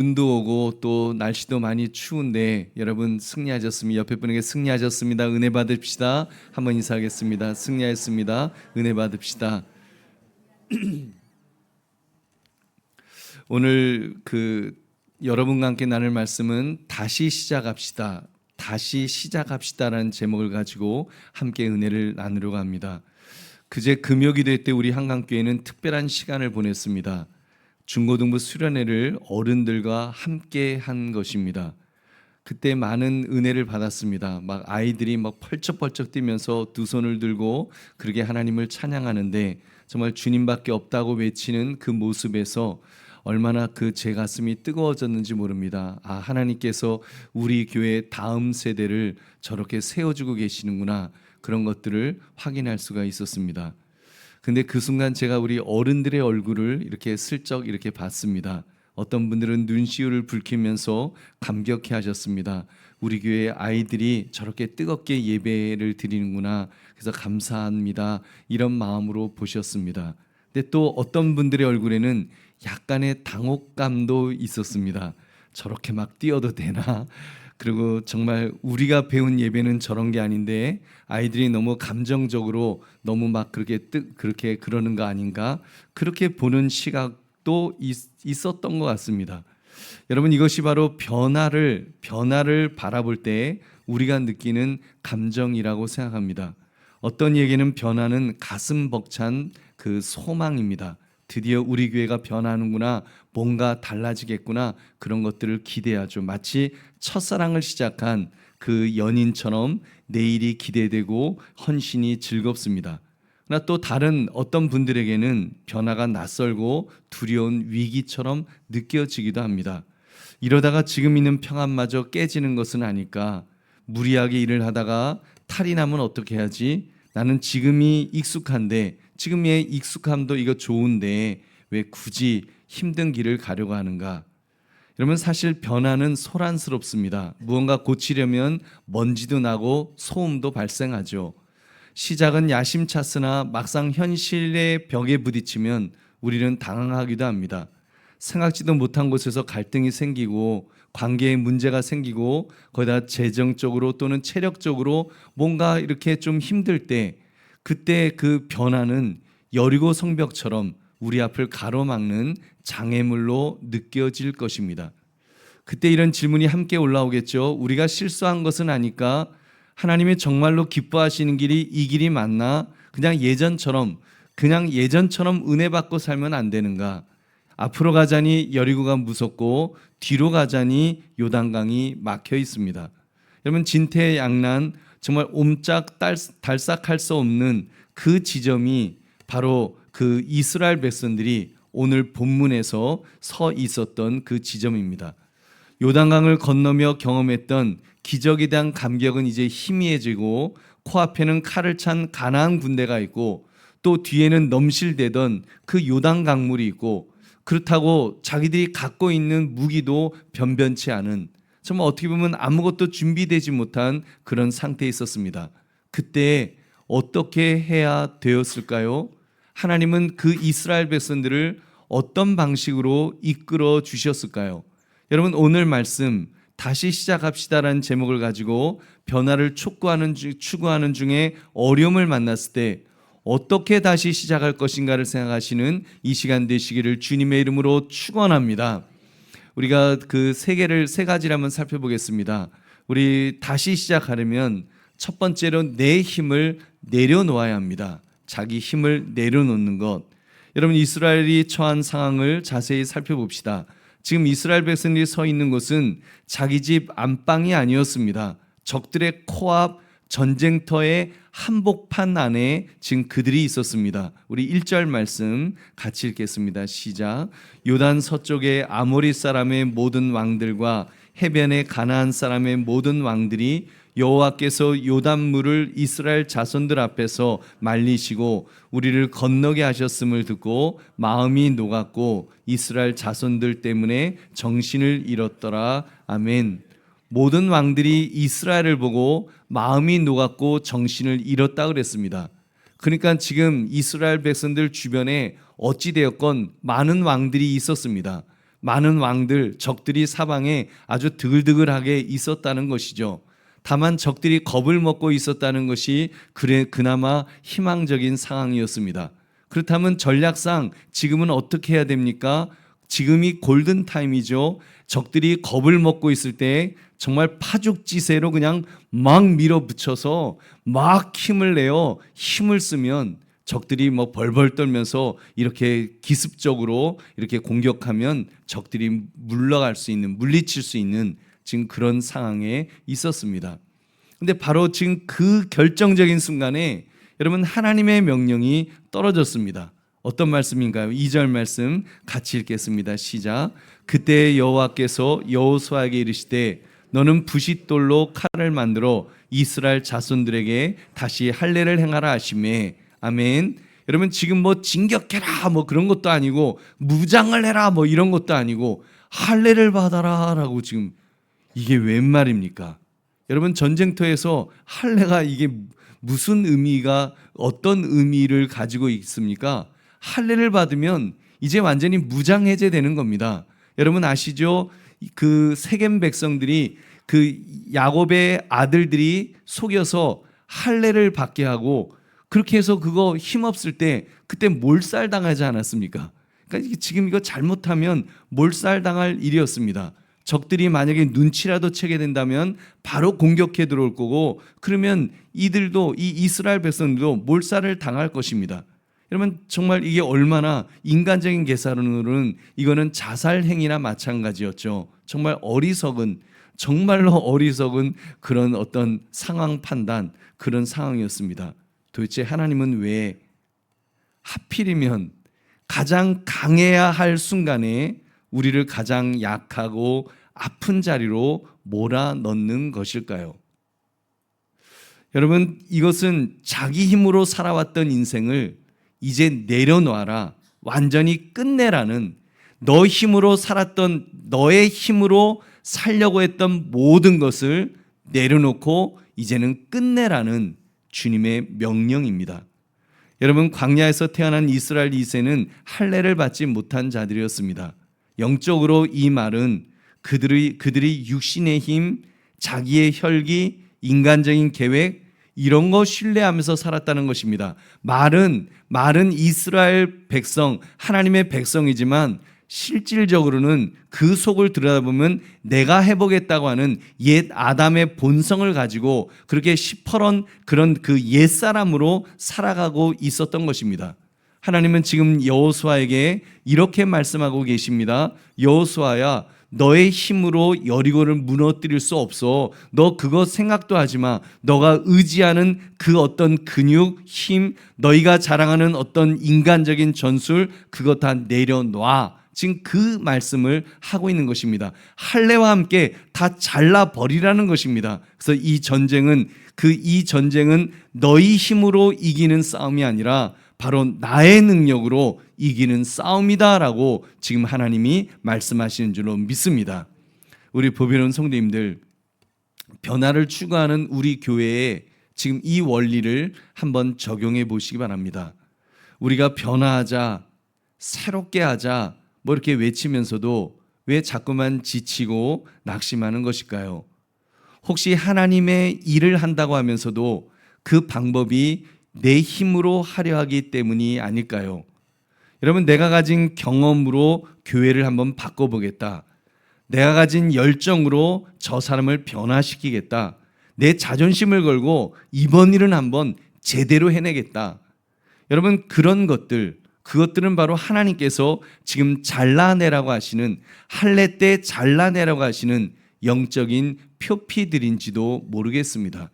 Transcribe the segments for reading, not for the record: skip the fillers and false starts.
눈도 오고 또 날씨도 많이 추운데 여러분 승리하셨습니다. 옆에 분에게 승리하셨습니다. 은혜 받읍시다. 한번 인사하겠습니다. 승리하였습니다. 은혜 받읍시다. 오늘 여러분과 함께 나눌 말씀은 다시 시작합시다. 다시 시작합시다라는 제목을 가지고 함께 은혜를 나누려고 합니다. 그제 금요기도 때 우리 한강교회는 특별한 시간을 보냈습니다. 중고등부 수련회를 어른들과 함께 한 것입니다. 그때 많은 은혜를 받았습니다. 막 아이들이 막 펄쩍펄쩍 뛰면서 두 손을 들고 그렇게 하나님을 찬양하는데 정말 주님밖에 없다고 외치는 그 모습에서 얼마나 제 가슴이 뜨거워졌는지 모릅니다. 아, 하나님께서 우리 교회 다음 세대를 저렇게 세워주고 계시는구나, 그런 것들을 확인할 수가 있었습니다. 근데 그 순간 제가 우리 어른들의 얼굴을 이렇게 슬쩍 이렇게 봤습니다. 어떤 분들은 눈시울을 붉히면서 감격해 하셨습니다. 우리 교회 아이들이 저렇게 뜨겁게 예배를 드리는구나, 그래서 감사합니다, 이런 마음으로 보셨습니다. 근데 또 어떤 분들의 얼굴에는 약간의 당혹감도 있었습니다. 저렇게 막 뛰어도 되나? 그리고 정말 우리가 배운 예배는 저런 게 아닌데 아이들이 너무 감정적으로 너무 막 그렇게 그러는 거 아닌가? 그렇게 보는 시각도 있었던 것 같습니다. 여러분, 이것이 바로 변화를 바라볼 때 우리가 느끼는 감정이라고 생각합니다. 어떤 이에게는 변화는 가슴 벅찬 그 소망입니다. 드디어 우리 교회가 변하는구나, 뭔가 달라지겠구나, 그런 것들을 기대하죠. 마치 첫사랑을 시작한 그 연인처럼 내일이 기대되고 헌신이 즐겁습니다. 그러나 또 다른 어떤 분들에게는 변화가 낯설고 두려운 위기처럼 느껴지기도 합니다. 이러다가 지금 있는 평안마저 깨지는 것은 아닐까? 무리하게 일을 하다가 탈이 나면 어떻게 해야지? 나는 지금이 익숙한데, 지금의 익숙함도 이거 좋은데 왜 굳이 힘든 길을 가려고 하는가? 여러분, 사실 변화는 소란스럽습니다. 무언가 고치려면 먼지도 나고 소음도 발생하죠. 시작은 야심찼으나 막상 현실의 벽에 부딪히면 우리는 당황하기도 합니다. 생각지도 못한 곳에서 갈등이 생기고 관계에 문제가 생기고 거기다 재정적으로 또는 체력적으로 뭔가 이렇게 좀 힘들 때, 그때 그 변화는 여리고 성벽처럼 우리 앞을 가로막는 장애물로 느껴질 것입니다. 그때 이런 질문이 함께 올라오겠죠. 우리가 실수한 것은 아니까? 하나님이 정말로 기뻐하시는 길이 이 길이 맞나? 그냥 예전처럼 은혜 받고 살면 안 되는가? 앞으로 가자니 여리고가 무섭고 뒤로 가자니 요단강이 막혀 있습니다. 여러분, 진퇴양난, 정말 옴짝달싹할 수 없는 그 지점이 바로 그 이스라엘 백성들이 오늘 본문에서 서 있었던 그 지점입니다. 요단강을 건너며 경험했던 기적에 대한 감격은 이제 희미해지고 코앞에는 칼을 찬 가나안 군대가 있고 또 뒤에는 넘실대던 그 요단 강물이 있고, 그렇다고 자기들이 갖고 있는 무기도 변변치 않은, 정말 어떻게 보면 아무것도 준비되지 못한 그런 상태에 있었습니다. 그때 어떻게 해야 되었을까요? 하나님은 그 이스라엘 백성들을 어떤 방식으로 이끌어 주셨을까요? 여러분, 오늘 말씀 다시 시작합시다라는 제목을 가지고 변화를 추구하는 중에 어려움을 만났을 때 어떻게 다시 시작할 것인가를 생각하시는 이 시간 되시기를 주님의 이름으로 축원합니다. 우리가 그 세 가지를 한번 살펴보겠습니다. 우리 다시 시작하려면 첫 번째로 내 힘을 내려놓아야 합니다. 자기 힘을 내려놓는 것. 여러분, 이스라엘이 처한 상황을 자세히 살펴봅시다. 지금 이스라엘 백성들이 서 있는 곳은 자기 집 안방이 아니었습니다. 적들의 코앞 전쟁터의 한복판 안에 지금 그들이 있었습니다. 우리 1절 말씀 같이 읽겠습니다. 시작. 요단 서쪽의 아모리 사람의 모든 왕들과 해변의 가나안 사람의 모든 왕들이 여호와께서 요단물을 이스라엘 자손들 앞에서 말리시고 우리를 건너게 하셨음을 듣고 마음이 녹았고 이스라엘 자손들 때문에 정신을 잃었더라. 아멘. 모든 왕들이 이스라엘을 보고 마음이 녹았고 정신을 잃었다 그랬습니다. 그러니까 지금 이스라엘 백성들 주변에 어찌되었건 많은 왕들이 있었습니다. 많은 왕들, 적들이 사방에 아주 드글드글하게 있었다는 것이죠. 다만 적들이 겁을 먹고 있었다는 것이 그나마 희망적인 상황이었습니다. 그렇다면 전략상 지금은 어떻게 해야 됩니까? 지금이 골든타임이죠. 적들이 겁을 먹고 있을 때 정말 파죽지세로 그냥 막 밀어붙여서 막 힘을 내어 힘을 쓰면 적들이 뭐 벌벌 떨면서 이렇게 기습적으로 이렇게 공격하면 적들이 물러갈 수 있는, 물리칠 수 있는 지금 그런 상황에 있었습니다. 근데 바로 지금 그 결정적인 순간에 여러분 하나님의 명령이 떨어졌습니다. 어떤 말씀인가요? 2절 말씀 같이 읽겠습니다. 시작. 그때 여호와께서 여호수아에게 이르시되 너는 부싯돌로 칼을 만들어 이스라엘 자손들에게 다시 할례를 행하라 하시매. 아멘. 여러분 지금 뭐 진격해라 뭐 그런 것도 아니고 무장을 해라 뭐 이런 것도 아니고 할례를 받아라 라고 지금 이게 웬 말입니까? 여러분 전쟁터에서 할례가 이게 무슨 의미가 어떤 의미를 가지고 있습니까? 할례를 받으면 이제 완전히 무장해제되는 겁니다. 여러분 아시죠? 그 세겜 백성들이 그 야곱의 아들들이 속여서 할례를 받게 하고 그렇게 해서 그거 힘없을 때 그때 몰살당하지 않았습니까? 그러니까 지금 이거 잘못하면 몰살당할 일이었습니다. 적들이 만약에 눈치라도 채게 된다면 바로 공격해 들어올 거고 그러면 이들도 이 이스라엘 백성들도 몰살을 당할 것입니다. 여러분 정말 이게 얼마나 인간적인 계산으로는 이거는 자살 행위나 마찬가지였죠. 정말 어리석은 정말로 어리석은 그런 어떤 상황 판단 그런 상황이었습니다. 도대체 하나님은 왜 하필이면 가장 강해야 할 순간에 우리를 가장 약하고 아픈 자리로 몰아넣는 것일까요? 여러분 이것은 자기 힘으로 살아왔던 인생을 이제 내려놔라 완전히 끝내라는 너 힘으로 살았던 너의 힘으로 살려고 했던 모든 것을 내려놓고 이제는 끝내라는 주님의 명령입니다. 여러분 광야에서 태어난 이스라엘 2세는 할례를 받지 못한 자들이었습니다. 영적으로 이 말은 그들이 육신의 힘, 자기의 혈기, 인간적인 계획 이런 거 신뢰하면서 살았다는 것입니다. 말은 이스라엘 백성, 하나님의 백성이지만 실질적으로는 그 속을 들여다보면 내가 해보겠다고 하는 옛 아담의 본성을 가지고 그렇게 시퍼런 그런 그 옛사람으로 살아가고 있었던 것입니다. 하나님은 지금 여호수아에게 이렇게 말씀하고 계십니다. 여호수아야 너의 힘으로 여리고를 무너뜨릴 수 없어. 너 그거 생각도 하지 마. 너가 의지하는 그 어떤 근육, 힘, 너희가 자랑하는 어떤 인간적인 전술 그거 다 내려놔. 지금 그 말씀을 하고 있는 것입니다. 할례와 함께 다 잘라버리라는 것입니다. 그래서 이 전쟁은 너희 힘으로 이기는 싸움이 아니라 바로 나의 능력으로 이기는 싸움이다라고 지금 하나님이 말씀하시는 줄로 믿습니다. 우리 보배로운 성도님들 변화를 추구하는 우리 교회에 지금 이 원리를 한번 적용해 보시기 바랍니다. 우리가 변화하자, 새롭게 하자 뭐 이렇게 외치면서도 왜 자꾸만 지치고 낙심하는 것일까요? 혹시 하나님의 일을 한다고 하면서도 그 방법이 내 힘으로 하려 하기 때문이 아닐까요? 여러분 내가 가진 경험으로 교회를 한번 바꿔보겠다. 내가 가진 열정으로 저 사람을 변화시키겠다. 내 자존심을 걸고 이번 일은 한번 제대로 해내겠다. 여러분 그런 그것들은 바로 하나님께서 지금 잘라내라고 하시는 할례 때 잘라내라고 하시는 영적인 표피들인지도 모르겠습니다.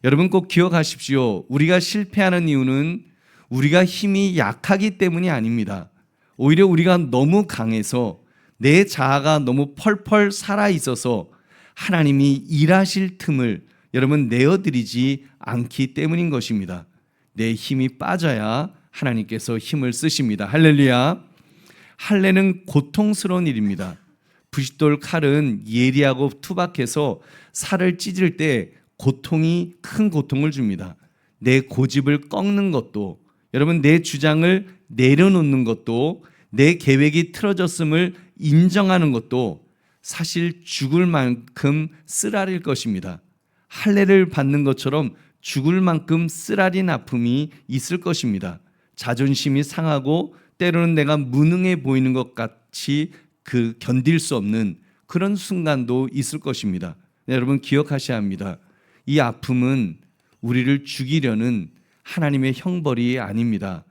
여러분 꼭 기억하십시오. 우리가 실패하는 이유는 우리가 힘이 약하기 때문이 아닙니다. 오히려 우리가 너무 강해서 내 자아가 너무 펄펄 살아있어서 하나님이 일하실 틈을 여러분 내어드리지 않기 때문인 것입니다. 내 힘이 빠져야 하나님께서 힘을 쓰십니다. 할렐루야. 할례는 고통스러운 일입니다. 부싯돌 칼은 예리하고 투박해서 살을 찢을 때 큰 고통을 줍니다. 내 고집을 꺾는 것도 여러분 내 주장을 내려놓는 것도 내 계획이 틀어졌음을 인정하는 것도 사실 죽을 만큼 쓰라릴 것입니다. 할례를 받는 것처럼 죽을 만큼 쓰라린 아픔이 있을 것입니다. 자존심이 상하고 때로는 내가 무능해 보이는 것 같이 견딜 수 없는 그런 순간도 있을 것입니다. 여러분 기억하셔야 합니다. 이 아픔은 우리를 죽이려는 하나님의 형벌이 아닙니다.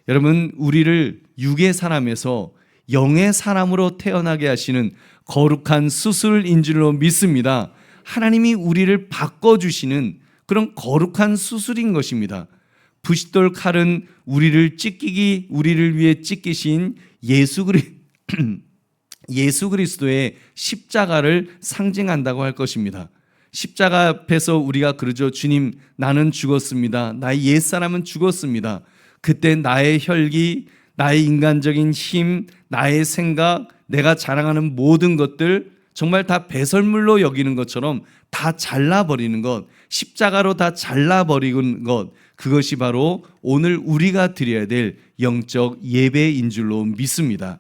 여러분 우리를 육의 사람에서 영의 사람으로 태어나게 하시는 거룩한 수술인 줄로 믿습니다. 하나님이 우리를 바꿔주시는 그런 거룩한 수술인 것입니다. 부싯돌 칼은 우리를 위해 찢기신 예수 그리스도의 십자가를 상징한다고 할 것입니다. 십자가 앞에서 우리가 그러죠. 주님, 나는 죽었습니다. 나의 옛사람은 죽었습니다. 그때 나의 혈기, 나의 인간적인 힘, 나의 생각, 내가 자랑하는 모든 것들 정말 다 배설물로 여기는 것처럼 다 잘라버리는 것, 십자가로 다 잘라버리는 것, 그것이 바로 오늘 우리가 드려야 될 영적 예배인 줄로 믿습니다.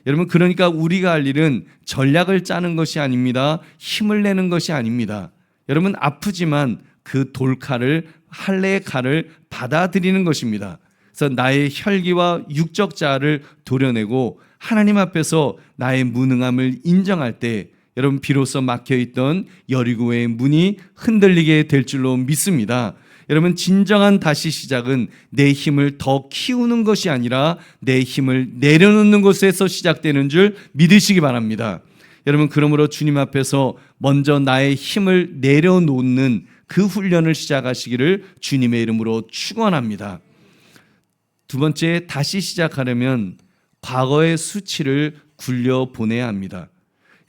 여러분 그러니까 우리가 할 일은 전략을 짜는 것이 아닙니다. 힘을 내는 것이 아닙니다. 여러분 아프지만 그 돌칼을, 할례의 칼을 받아들이는 것입니다. 그래서 나의 혈기와 육적 자아를 도려내고 하나님 앞에서 나의 무능함을 인정할 때 여러분 비로소 막혀있던 여리고의 문이 흔들리게 될 줄로 믿습니다. 여러분 진정한 다시 시작은 내 힘을 더 키우는 것이 아니라 내 힘을 내려놓는 것에서 시작되는 줄 믿으시기 바랍니다. 여러분 그러므로 주님 앞에서 먼저 나의 힘을 내려놓는 그 훈련을 시작하시기를 주님의 이름으로 축원합니다. 두 번째, 다시 시작하려면 과거의 수치를 굴려보내야 합니다.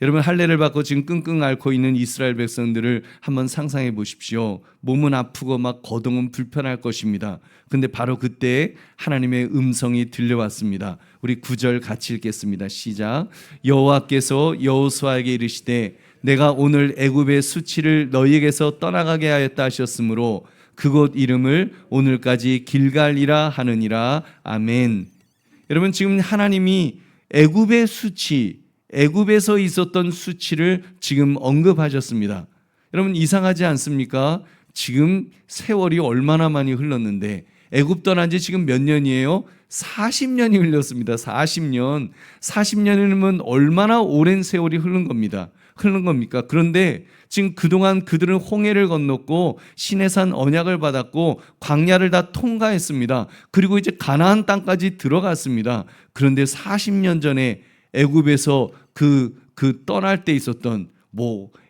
여러분 할례를 받고 지금 끙끙 앓고 있는 이스라엘 백성들을 한번 상상해 보십시오. 몸은 아프고 막 거동은 불편할 것입니다. 근데 바로 그때 하나님의 음성이 들려왔습니다. 우리 9절 같이 읽겠습니다. 시작. 여호와께서 여호수아에게 이르시되 내가 오늘 애굽의 수치를 너희에게서 떠나가게 하였다 하셨으므로 그곳 이름을 오늘까지 길갈이라 하느니라. 아멘. 여러분 지금 하나님이 애굽의 수치, 애굽에서 있었던 수치를 지금 언급하셨습니다. 여러분 이상하지 않습니까? 지금 세월이 얼마나 많이 흘렀는데 애굽 떠난 지 지금 몇 년이에요? 40년이 흘렀습니다. 40년. 40년이면 얼마나 오랜 세월이 흐른 겁니다. 그런데 지금 그동안 그들은 홍해를 건넜고 시내산 언약을 받았고 광야를 다 통과했습니다. 그리고 이제 가나안 땅까지 들어갔습니다. 그런데 40년 전에 애굽에서 그 떠날 때 있었던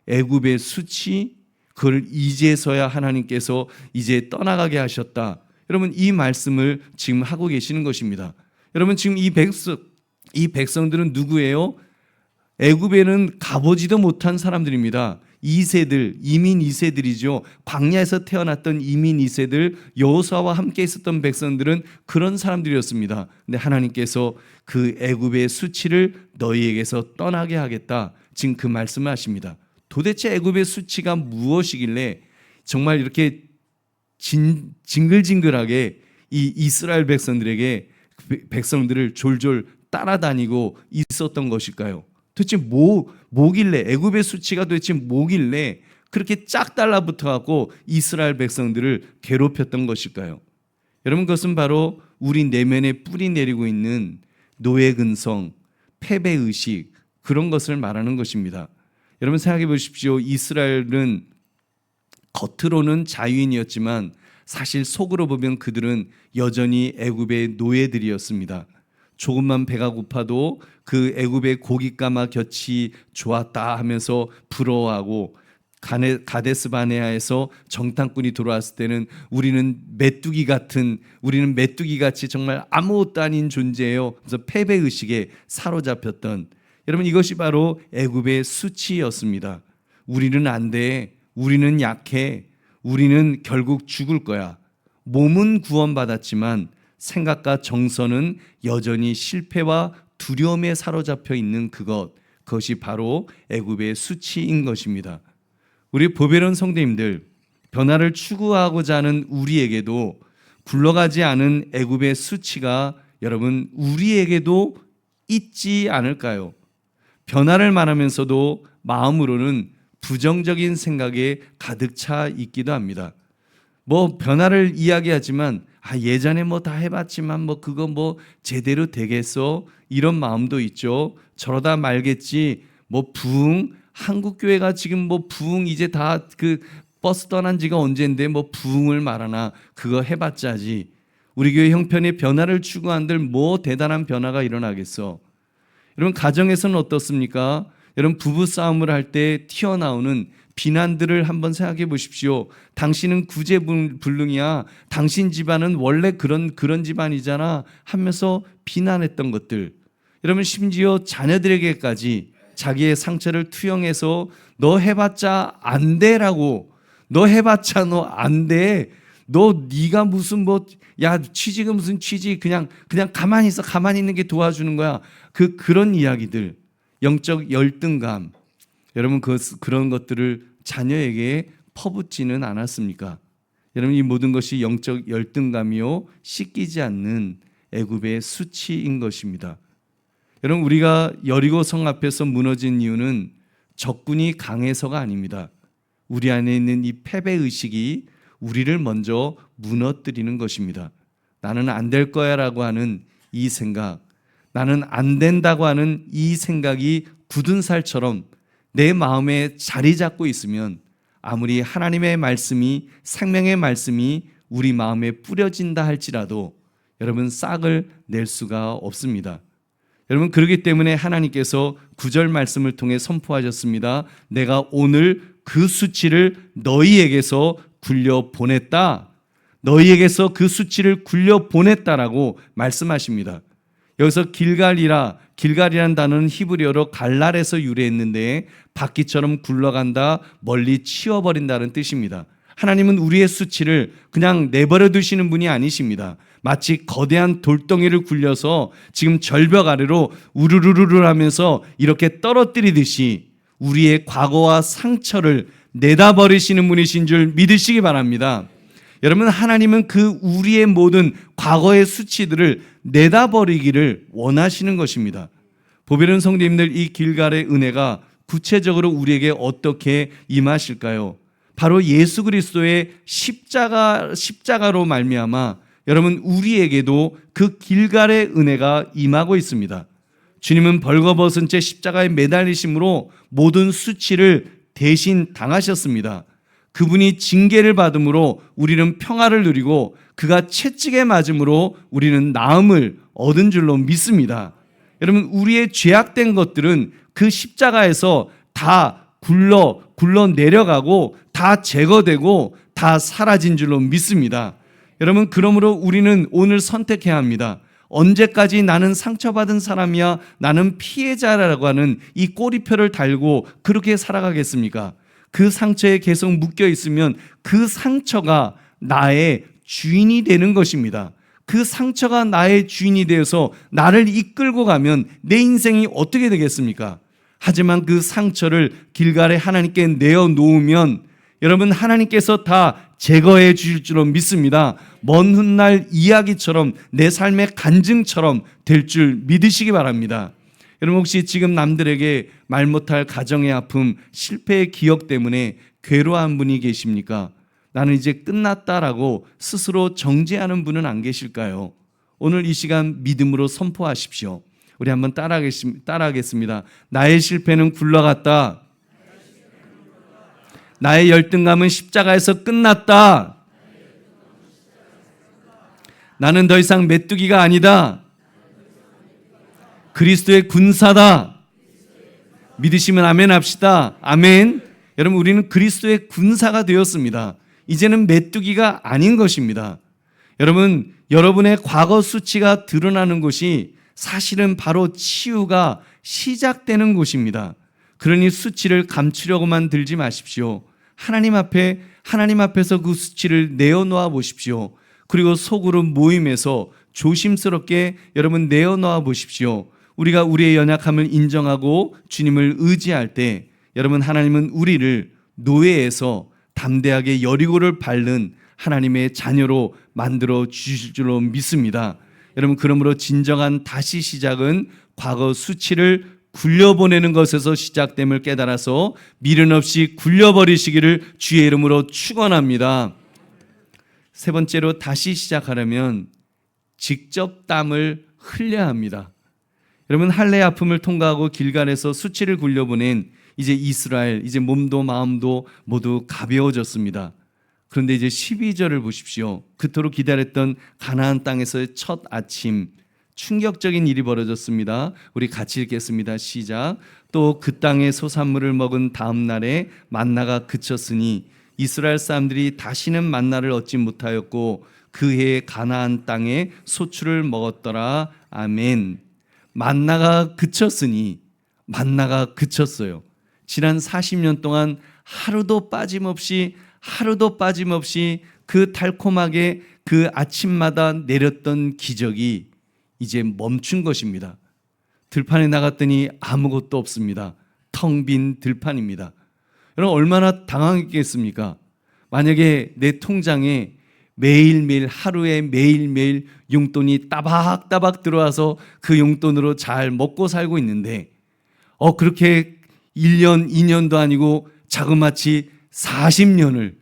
애굽의 수치, 그걸 이제서야 하나님께서 이제 떠나가게 하셨다. 여러분 이 말씀을 지금 하고 계시는 것입니다. 여러분 지금 이 백성들은 누구예요? 애굽에는 가보지도 못한 사람들입니다. 2세들, 이민 2세들이죠. 광야에서 태어났던 이민 2세들, 여호수아와 함께 있었던 백성들은 그런 사람들이었습니다. 근데 하나님께서 그 애굽의 수치를 너희에게서 떠나게 하겠다. 지금 그 말씀을 하십니다. 도대체 애굽의 수치가 무엇이길래 정말 이렇게 징글징글하게 이 이스라엘 백성들을 졸졸 따라다니고 있었던 것일까요? 도대체 뭐길래 애굽의 수치가 도대체 뭐길래 그렇게 짝 달라붙어 갖고 이스라엘 백성들을 괴롭혔던 것일까요? 여러분 그것은 바로 우리 내면에 뿌리 내리고 있는 노예근성, 패배의식 그런 것을 말하는 것입니다. 여러분 생각해 보십시오. 이스라엘은 겉으로는 자유인이었지만 사실 속으로 보면 그들은 여전히 애굽의 노예들이었습니다. 조금만 배가 고파도 그 애굽의 고깃가마 곁이 좋았다 하면서 부러워하고 가데스 바네아에서 정탐꾼이 돌아왔을 때는 우리는 메뚜기같이 정말 아무것도 아닌 존재예요. 그래서 패배의식에 사로잡혔던 여러분 이것이 바로 애굽의 수치였습니다. 우리는 안 돼. 우리는 약해. 우리는 결국 죽을 거야. 몸은 구원받았지만 생각과 정서는 여전히 실패와 두려움에 사로잡혀 있는 그것이 바로 애굽의 수치인 것입니다. 우리 보배로운 성도님들, 변화를 추구하고자 하는 우리에게도 굴러가지 않은 애굽의 수치가 여러분 우리에게도 있지 않을까요? 변화를 말하면서도 마음으로는 부정적인 생각에 가득 차 있기도 합니다. 뭐 변화를 이야기하지만 예전에 뭐 다 해봤지만 뭐 그거 뭐 제대로 되겠어? 이런 마음도 있죠. 저러다 말겠지. 뭐 부흥 한국 교회가 지금 뭐 부흥 이제 다 그 버스 떠난 지가 언젠데 뭐 부흥을 말하나 그거 해봤자지. 우리 교회 형편의 변화를 추구한들 뭐 대단한 변화가 일어나겠어. 여러분 가정에서는 어떻습니까? 여러분 부부 싸움을 할 때 튀어나오는 비난들을 한번 생각해 보십시오. 당신은 구제불능이야. 당신 집안은 원래 그런 집안이잖아 하면서 비난했던 것들. 여러분 심지어 자녀들에게까지 자기의 상처를 투영해서 너 해봤자 안 돼라고. 너 해봤자 너 안 돼. 너 네가 무슨 뭐 야 취직은 무슨 취직 그냥 가만히 있어. 가만히 있는 게 도와주는 거야. 그런 이야기들. 영적 열등감. 여러분 그런 것들을 자녀에게 퍼붓지는 않았습니까? 여러분 이 모든 것이 영적 열등감이요 씻기지 않는 애굽의 수치인 것입니다. 여러분 우리가 여리고 성 앞에서 무너진 이유는 적군이 강해서가 아닙니다. 우리 안에 있는 이 패배의식이 우리를 먼저 무너뜨리는 것입니다. 나는 안 될 거야 라고 하는 이 생각, 나는 안 된다고 하는 이 생각이 굳은 살처럼 내 마음에 자리 잡고 있으면 아무리 하나님의 말씀이 생명의 말씀이 우리 마음에 뿌려진다 할지라도 여러분 싹을 낼 수가 없습니다. 여러분 그렇기 때문에 하나님께서 9절 말씀을 통해 선포하셨습니다. 내가 오늘 그 수치를 너희에게서 굴려보냈다. 너희에게서 그 수치를 굴려보냈다라고 말씀하십니다. 여기서 길갈이란 단어는 히브리어로 갈랄에서 유래했는데 바퀴처럼 굴러간다, 멀리 치워버린다는 뜻입니다. 하나님은 우리의 수치를 그냥 내버려 두시는 분이 아니십니다. 마치 거대한 돌덩이를 굴려서 지금 절벽 아래로 우르르르 하면서 이렇게 떨어뜨리듯이 우리의 과거와 상처를 내다버리시는 분이신 줄 믿으시기 바랍니다. 여러분 하나님은 그 우리의 모든 과거의 수치들을 내다버리기를 원하시는 것입니다. 보배로운 성도님들, 이 길갈의 은혜가 구체적으로 우리에게 어떻게 임하실까요? 바로 예수 그리스도의 십자가로 말미암아 여러분 우리에게도 그 길갈의 은혜가 임하고 있습니다. 주님은 벌거벗은 채 십자가에 매달리심으로 모든 수치를 대신 당하셨습니다. 그분이 징계를 받음으로 우리는 평화를 누리고 그가 채찍에 맞음으로 우리는 나음을 얻은 줄로 믿습니다. 여러분 우리의 죄악된 것들은 그 십자가에서 다 굴러 내려가고 다 제거되고 다 사라진 줄로 믿습니다. 여러분 그러므로 우리는 오늘 선택해야 합니다. 언제까지 나는 상처받은 사람이야, 나는 피해자라고 하는 이 꼬리표를 달고 그렇게 살아가겠습니까? 그 상처에 계속 묶여 있으면 그 상처가 나의 주인이 되는 것입니다. 그 상처가 나의 주인이 되어서 나를 이끌고 가면 내 인생이 어떻게 되겠습니까? 하지만 그 상처를 길갈에 하나님께 내어놓으면 여러분 하나님께서 다 제거해 주실 줄로 믿습니다. 먼 훗날 이야기처럼 내 삶의 간증처럼 될 줄 믿으시기 바랍니다. 여러분 혹시 지금 남들에게 말 못할 가정의 아픔, 실패의 기억 때문에 괴로워한 분이 계십니까? 나는 이제 끝났다라고 스스로 정죄하는 분은 안 계실까요? 오늘 이 시간 믿음으로 선포하십시오. 우리 한번 따라하겠습니다. 나의 실패는 굴러갔다. 나의 열등감은 십자가에서 끝났다. 나는 더 이상 메뚜기가 아니다. 그리스도의 군사다. 믿으시면 아멘 합시다. 아멘. 여러분 우리는 그리스도의 군사가 되었습니다. 이제는 메뚜기가 아닌 것입니다. 여러분 여러분의 과거 수치가 드러나는 곳이 사실은 바로 치유가 시작되는 곳입니다. 그러니 수치를 감추려고만 들지 마십시오. 하나님 앞에서 그 수치를 내어놓아 보십시오. 그리고 속으로 모임에서 조심스럽게 여러분 내어놓아 보십시오. 우리가 우리의 연약함을 인정하고 주님을 의지할 때 여러분 하나님은 우리를 노예에서 담대하게 여리고를 밟는 하나님의 자녀로 만들어 주실 줄로 믿습니다. 여러분 그러므로 진정한 다시 시작은 과거 수치를 굴려보내는 것에서 시작됨을 깨달아서 미련 없이 굴려버리시기를 주의 이름으로 축원합니다. 세 번째로 다시 시작하려면 직접 땀을 흘려야 합니다. 여러분, 할례의 아픔을 통과하고 길갈에서 수치를 굴려보낸 이제 이스라엘, 이제 몸도 마음도 모두 가벼워졌습니다. 그런데 이제 12절을 보십시오. 그토록 기다렸던 가나안 땅에서의 첫 아침, 충격적인 일이 벌어졌습니다. 우리 같이 읽겠습니다. 시작. 또 그 땅의 소산물을 먹은 다음 날에 만나가 그쳤으니 이스라엘 사람들이 다시는 만나를 얻지 못하였고 그 해에 가나안 땅에 소출을 먹었더라. 아멘. 만나가 그쳤으니, 만나가 그쳤어요. 지난 40년 동안 하루도 빠짐없이 그 달콤하게 그 아침마다 내렸던 기적이 이제 멈춘 것입니다. 들판에 나갔더니 아무것도 없습니다. 텅 빈 들판입니다. 여러분, 얼마나 당황했겠습니까? 만약에 내 통장에 매일매일, 하루에 매일매일 용돈이 따박따박 들어와서 그 용돈으로 잘 먹고 살고 있는데 그렇게 1년, 2년도 아니고 자그마치 40년을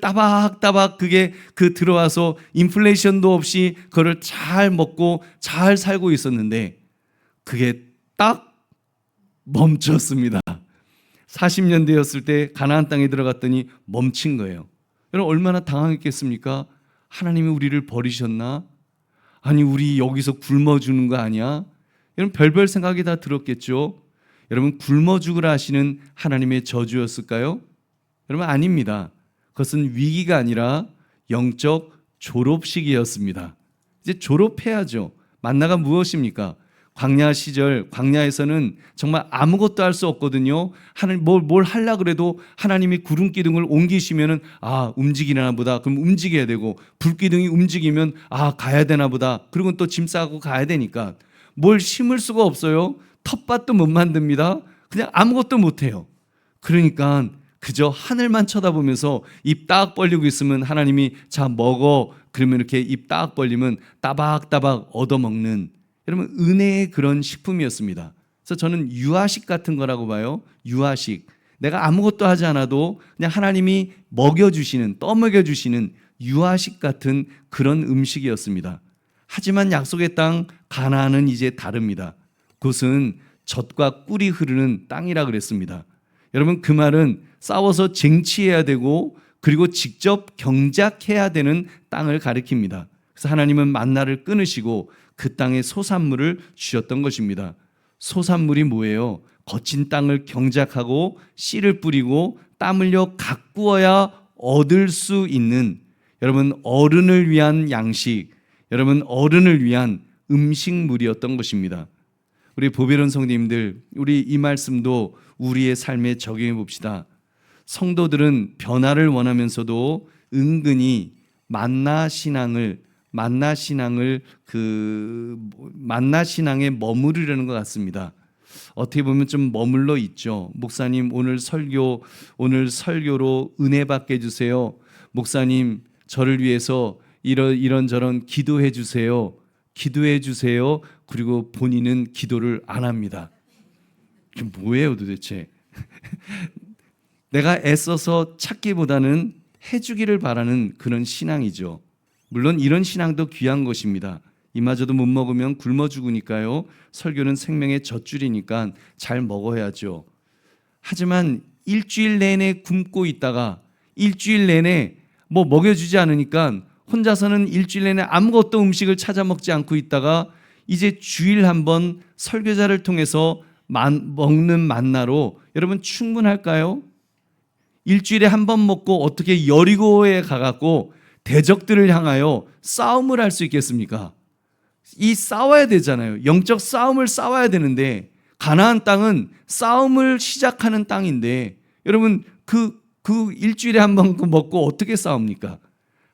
따박따박 그게 들어와서 인플레이션도 없이 그걸 잘 먹고 잘 살고 있었는데 그게 딱 멈췄습니다. 40년 되었을 때 가나안 땅에 들어갔더니 멈춘 거예요. 여러분, 얼마나 당황했겠습니까? 하나님이 우리를 버리셨나? 아니, 우리 여기서 굶어 주는 거 아니야? 여러분, 별별 생각이 다 들었겠죠? 여러분, 굶어 죽으라 하시는 하나님의 저주였을까요? 여러분, 아닙니다. 그것은 위기가 아니라 영적 졸업식이었습니다. 이제 졸업해야죠. 만나가 무엇입니까? 광야 시절, 광야에서는 정말 아무것도 할 수 없거든요. 하나님 뭘 하려고 그래도 하나님이 구름 기둥을 옮기시면은 움직이나 보다. 그럼 움직여야 되고, 불 기둥이 움직이면 가야 되나 보다. 그리고 또 짐 싸고 가야 되니까 뭘 심을 수가 없어요. 텃밭도 못 만듭니다. 그냥 아무것도 못 해요. 그러니까 그저 하늘만 쳐다보면서 입 딱 벌리고 있으면 하나님이 자 먹어, 그러면 이렇게 입 딱 벌리면 따박따박 얻어먹는, 여러분, 은혜의 그런 식품이었습니다. 그래서 저는 유아식 같은 거라고 봐요. 유아식. 내가 아무것도 하지 않아도 그냥 하나님이 먹여주시는, 떠먹여주시는 유아식 같은 그런 음식이었습니다. 하지만 약속의 땅 가나안은 이제 다릅니다. 그것은 젖과 꿀이 흐르는 땅이라 그랬습니다. 여러분, 그 말은 싸워서 쟁취해야 되고 그리고 직접 경작해야 되는 땅을 가리킵니다. 그래서 하나님은 만나를 끊으시고 그 땅에 소산물을 주셨던 것입니다. 소산물이 뭐예요? 거친 땅을 경작하고 씨를 뿌리고 땀 흘려 가꾸어야 얻을 수 있는, 여러분, 어른을 위한 양식, 여러분, 어른을 위한 음식물이었던 것입니다. 우리 보배로운 성도님들, 우리 이 말씀도 우리의 삶에 적용해 봅시다. 성도들은 변화를 원하면서도 은근히 만나 신앙에 머무르려는 것 같습니다. 어떻게 보면 좀 머물러 있죠. 목사님, 오늘 설교로 은혜 받게 해주세요. 목사님, 저를 위해서 이런저런 기도해 주세요. 그리고 본인은 기도를 안 합니다. 이게 뭐예요 도대체? 내가 애써서 찾기보다는 해주기를 바라는 그런 신앙이죠. 물론 이런 신앙도 귀한 것입니다. 이마저도 못 먹으면 굶어 죽으니까요. 설교는 생명의 젖줄이니까 잘 먹어야죠. 하지만 일주일 내내 굶고 있다가 일주일 내내 뭐 먹여주지 않으니까 혼자서는 일주일 내내 아무것도 음식을 찾아 먹지 않고 있다가 이제 주일 한번 설교자를 통해서 먹는 만나로 여러분 충분할까요? 일주일에 한 번 먹고 어떻게 여리고에 가갖고 대적들을 향하여 싸움을 할 수 있겠습니까? 이 싸워야 되잖아요. 영적 싸움을 싸워야 되는데 가나안 땅은 싸움을 시작하는 땅인데 여러분 그 일주일에 한 번 먹고 어떻게 싸웁니까?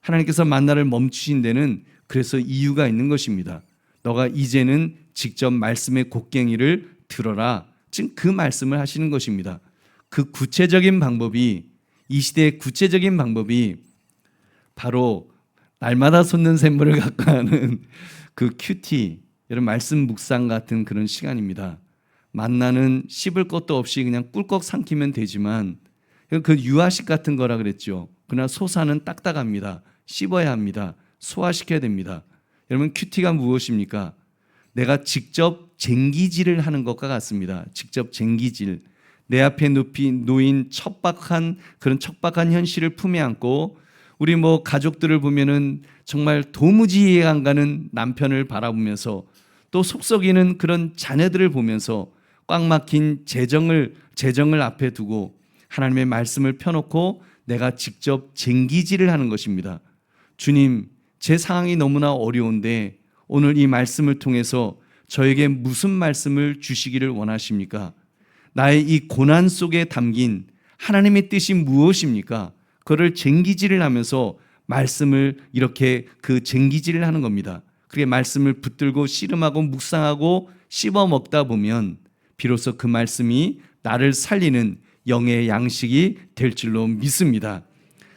하나님께서 만나를 멈추신 데는 그래서 이유가 있는 것입니다. 너가 이제는 직접 말씀의 곡괭이를 들어라. 지금 그 말씀을 하시는 것입니다. 그 구체적인 방법이, 이 시대의 구체적인 방법이 바로 날마다 솟는 샘물을 갖고 하는 그 큐티, 여러분 말씀 묵상 같은 그런 시간입니다. 만나는 씹을 것도 없이 그냥 꿀꺽 삼키면 되지만 그 유아식 같은 거라 그랬죠. 그러나 소사는 딱딱합니다. 씹어야 합니다. 소화시켜야 됩니다. 여러분 큐티가 무엇입니까? 내가 직접 쟁기질을 하는 것과 같습니다. 직접 쟁기질. 내 앞에 놓인 그런 척박한 현실을 품에 안고 우리 가족들을 보면은 정말 도무지 이해가 안 가는 남편을 바라보면서 또 속썩이는 그런 자녀들을 보면서 꽉 막힌 재정을 앞에 두고 하나님의 말씀을 펴놓고 내가 직접 쟁기질을 하는 것입니다. 주님, 제 상황이 너무나 어려운데 오늘 이 말씀을 통해서 저에게 무슨 말씀을 주시기를 원하십니까? 나의 이 고난 속에 담긴 하나님의 뜻이 무엇입니까? 그를 쟁기질을 하면서 말씀을 이렇게 그 쟁기질을 하는 겁니다. 그게 말씀을 붙들고 씨름하고 묵상하고 씹어 먹다 보면 비로소 그 말씀이 나를 살리는 영의 양식이 될 줄로 믿습니다.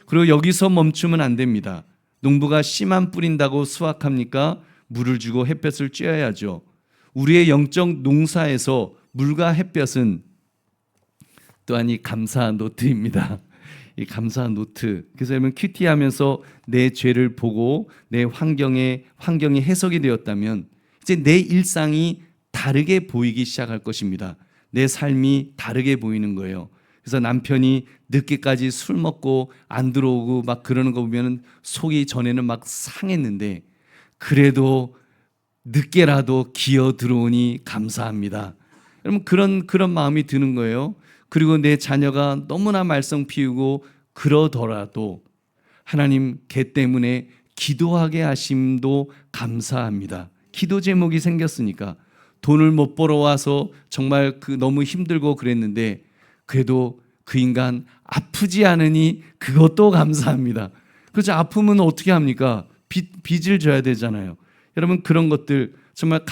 그리고 여기서 멈추면 안 됩니다. 농부가 씨만 뿌린다고 수확합니까? 물을 주고 햇볕을 쬐어야죠. 우리의 영적 농사에서 물과 햇볕은 또한 이 감사 노트입니다. 이 감사 노트. 그래서 여러분 큐티하면서 내 죄를 보고 내 환경이 해석이 되었다면 이제 내 일상이 다르게 보이기 시작할 것입니다. 내 삶이 다르게 보이는 거예요. 그래서 남편이 늦게까지 술 먹고 안 들어오고 막 그러는 거 보면 속이 전에는 막 상했는데 그래도 늦게라도 기어 들어오니 감사합니다. 여러분 그런 마음이 드는 거예요. 그리고 내 자녀가 너무나 말썽 피우고 그러더라도 하나님 걔 때문에 기도하게 하심도 감사합니다. 기도 제목이 생겼으니까 돈을 못 벌어와서 정말 너무 힘들고 그랬는데 그래도 그 인간 아프지 않으니 그것도 감사합니다. 그렇죠. 아프면 어떻게 합니까? 빚을 져야 되잖아요. 여러분 그런 것들 정말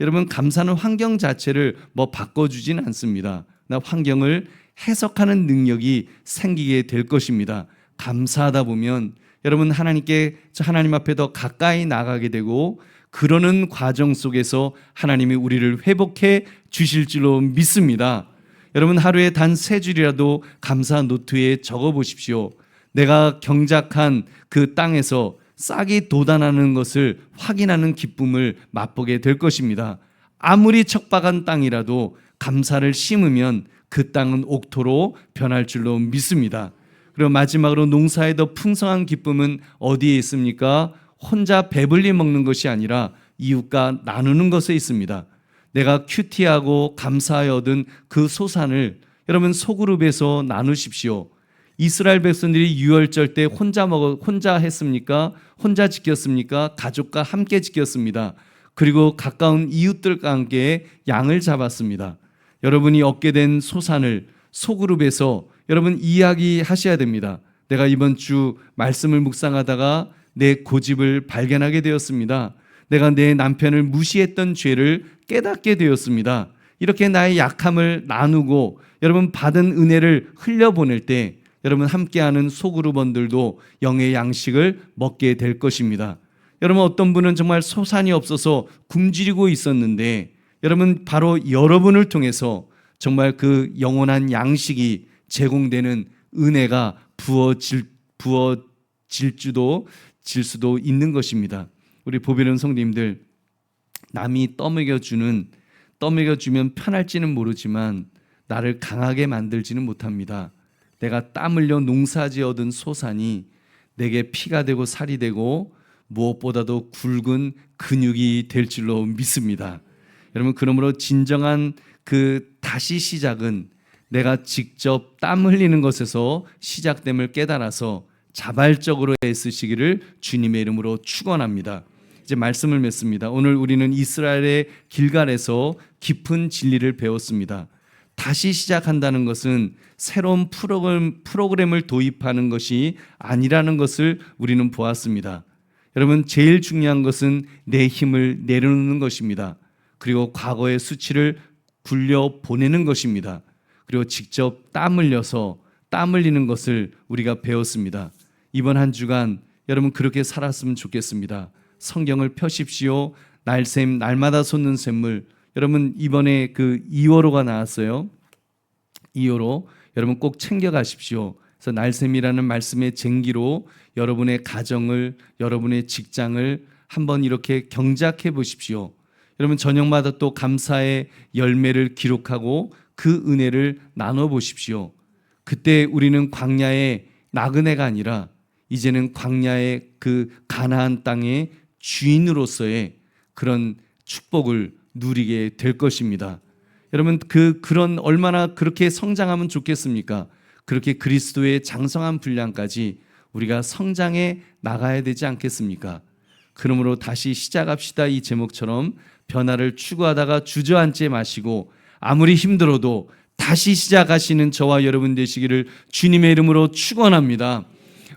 여러분 감사는 환경 자체를 바꿔주진 않습니다. 나 환경을 해석하는 능력이 생기게 될 것입니다. 감사하다 보면 여러분 하나님 앞에 더 가까이 나가게 되고 그러는 과정 속에서 하나님이 우리를 회복해 주실 줄로 믿습니다. 여러분 하루에 단 3줄이라도 감사 노트에 적어 보십시오. 내가 경작한 그 땅에서 싹이 돋아나는 것을 확인하는 기쁨을 맛보게 될 것입니다. 아무리 척박한 땅이라도 감사를 심으면 그 땅은 옥토로 변할 줄로 믿습니다. 그리고 마지막으로 농사의 더 풍성한 기쁨은 어디에 있습니까? 혼자 배불리 먹는 것이 아니라 이웃과 나누는 것에 있습니다. 내가 큐티하고 감사하여 얻은 그 소산을 여러분 소그룹에서 나누십시오. 이스라엘 백성들이 유월절 때 혼자 했습니까? 혼자 지켰습니까? 가족과 함께 지켰습니다. 그리고 가까운 이웃들과 함께 양을 잡았습니다. 여러분이 얻게 된 소산을 소그룹에서 여러분 이야기하셔야 됩니다. 내가 이번 주 말씀을 묵상하다가 내 고집을 발견하게 되었습니다. 내가 내 남편을 무시했던 죄를 깨닫게 되었습니다. 이렇게 나의 약함을 나누고 여러분 받은 은혜를 흘려보낼 때 여러분 함께하는 소그룹원들도 영의 양식을 먹게 될 것입니다. 여러분 어떤 분은 정말 소산이 없어서 굶주리고 있었는데 여러분 바로 여러분을 통해서 정말 그 영원한 양식이 제공되는 은혜가 부어질 수도 있는 것입니다. 우리 보배로운 성도님들, 남이 떠먹여주면 편할지는 모르지만 나를 강하게 만들지는 못합니다. 내가 땀 흘려 농사지어 얻은 소산이 내게 피가 되고 살이 되고 무엇보다도 굵은 근육이 될 줄로 믿습니다. 여러분 그러므로 진정한 다시 시작은 내가 직접 땀 흘리는 것에서 시작됨을 깨달아서 자발적으로 애쓰시기를 주님의 이름으로 축원합니다. 이제 말씀을 맺습니다. 오늘 우리는 이스라엘의 길갈에서 깊은 진리를 배웠습니다. 다시 시작한다는 것은 새로운 프로그램을 도입하는 것이 아니라는 것을 우리는 보았습니다. 여러분 제일 중요한 것은 내 힘을 내려놓는 것입니다. 그리고 과거의 수치를 굴려 보내는 것입니다. 그리고 직접 땀 흘리는 것을 우리가 배웠습니다. 이번 한 주간 여러분 그렇게 살았으면 좋겠습니다. 성경을 펴십시오. 날마다 솟는 샘물. 여러분 이번에 그 2월호가 나왔어요. 2월호 여러분 꼭 챙겨 가십시오. 그래서 날샘이라는 말씀의 쟁기로 여러분의 가정을, 여러분의 직장을 한번 이렇게 경작해 보십시오. 여러분 저녁마다 또 감사의 열매를 기록하고 그 은혜를 나눠 보십시오. 그때 우리는 광야의 나그네가 아니라 이제는 광야의 그 가나안 땅의 주인으로서의 그런 축복을 누리게 될 것입니다. 여러분 그런 얼마나 그렇게 성장하면 좋겠습니까? 그렇게 그리스도의 장성한 분량까지 우리가 성장해 나가야 되지 않겠습니까? 그러므로 다시 시작합시다 이 제목처럼 변화를 추구하다가 주저앉지 마시고 아무리 힘들어도 다시 시작하시는 저와 여러분 되시기를 주님의 이름으로 축원합니다.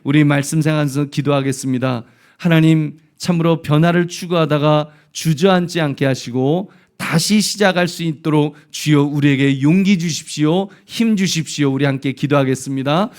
우리 말씀 생각하면서 기도하겠습니다. 하나님 참으로 변화를 추구하다가 주저앉지 않게 하시고 다시 시작할 수 있도록 주여 우리에게 용기 주십시오. 힘 주십시오. 우리 함께 기도하겠습니다.